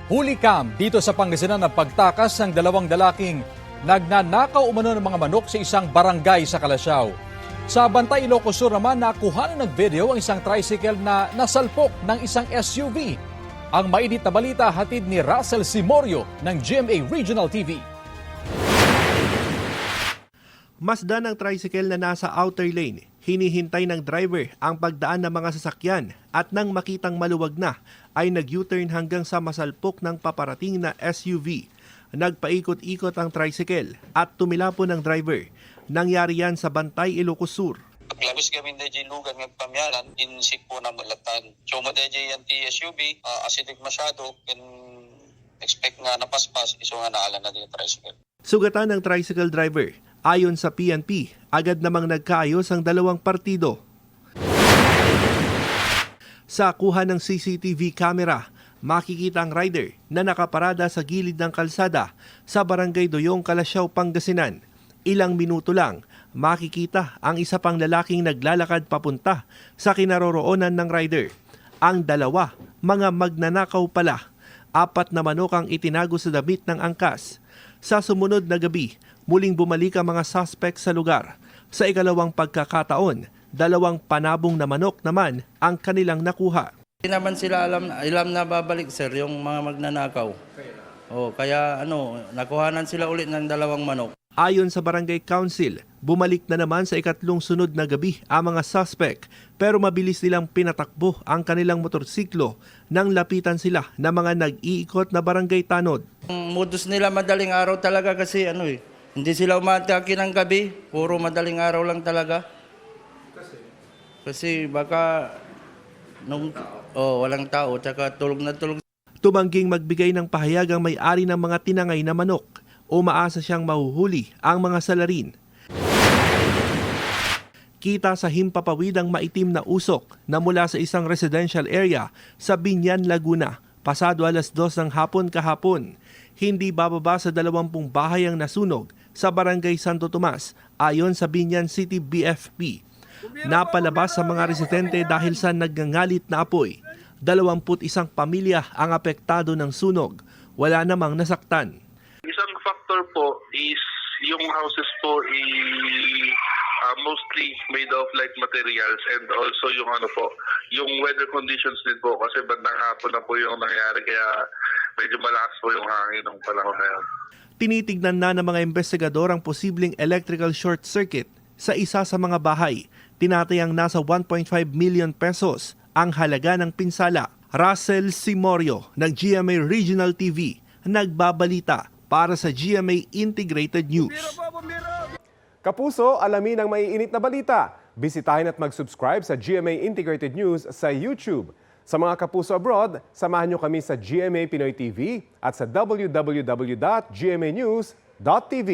Huli cam dito sa Pangasinan ng pagtakas ng dalawang lalaking nagnanakaw umano ng mga manok sa isang barangay sa Calasiao. Sa Bantay, Ilocos Sur naman nakuha ng video ang isang tricycle na nasalpok ng isang SUV. Ang mainit na balita hatid ni Russell Simorio ng GMA Regional TV. Masdan ang tricycle na nasa outer lane. Hinihintay ng driver ang pagdaan ng mga sasakyan at nang makitang maluwag na ay nag-U-turn hanggang sa masalpok ng paparating na SUV. Nagpaikot-ikot ang tricycle at tumilapon ng driver. Nangyari yan sa Bantay, Ilocos Sur. Paglabas kami na dyan lugan ng pamyanan, insik po na malatan. So madaya yan ti SUV, acidic masyado, can expect nga napaspas, iso nga naalan na din yung tricycle. Sugatan ng tricycle driver. Ayon sa PNP, agad namang nagkaayos ang dalawang partido. Sa kuha ng CCTV camera, makikita ang rider na nakaparada sa gilid ng kalsada sa Barangay Doyong, Calasiao, Pangasinan. Ilang minuto lang, makikita ang isa pang lalaking naglalakad papunta sa kinaroroonan ng rider. Ang dalawa, mga magnanakaw pala. 4 na manok ang itinago sa damit ng angkas. Sa sumunod na gabi, muling bumalik ang mga suspect sa lugar. Sa ikalawang pagkakataon, 2 panabong na manok naman ang kanilang nakuha. Hindi naman sila alam na babalik, sir, yung mga magnanakaw. Kaya nakuhanan sila ulit ng 2 manok. Ayon sa Barangay Council, bumalik na naman sa ikatlong sunod na gabi ang mga suspect pero mabilis nilang pinatakbo ang kanilang motorsiklo nang lapitan sila ng mga nag-iikot na barangay tanod. Ang modus nila madaling araw talaga kasi hindi sila umatake ng gabi, puro madaling araw lang talaga. Kasi baka walang tao, tsaka tulog na tulog. Tumangging magbigay ng pahayag ang may-ari ng mga tinangay na manok. Umaasa siyang mahuhuli ang mga salarin. Kita sa himpapawid ang maitim na usok na mula sa isang residential area sa Binyan, Laguna, pasado 2:00 ng hapon kahapon. Hindi bababa sa 20 bahay ang nasunog sa Barangay Santo Tomas ayon sa Binyan City BFP. Napalabas sa mga residente dahil sa nagngangalit na apoy. 21 pamilya ang apektado ng sunog. Wala namang nasaktan. Isang factor po is yung houses po mostly made of light materials and also yung weather conditions din po kasi bandang hapon na po yung nangyari kaya medyo malakas po yung hangin ng panahon na yun. Tinitignan na ng mga investigador ang posibleng electrical short circuit sa isa sa mga bahay. Tinatayang nasa 1.5 million pesos ang halaga ng pinsala. Russell Simorio ng GMA Regional TV, nagbabalita para sa GMA Integrated News. Kapuso, alamin ang maiinit na balita. Bisitahin at mag-subscribe sa GMA Integrated News sa YouTube. Sa mga kapuso abroad, samahan nyo kami sa GMA Pinoy TV at sa www.gmanews.tv.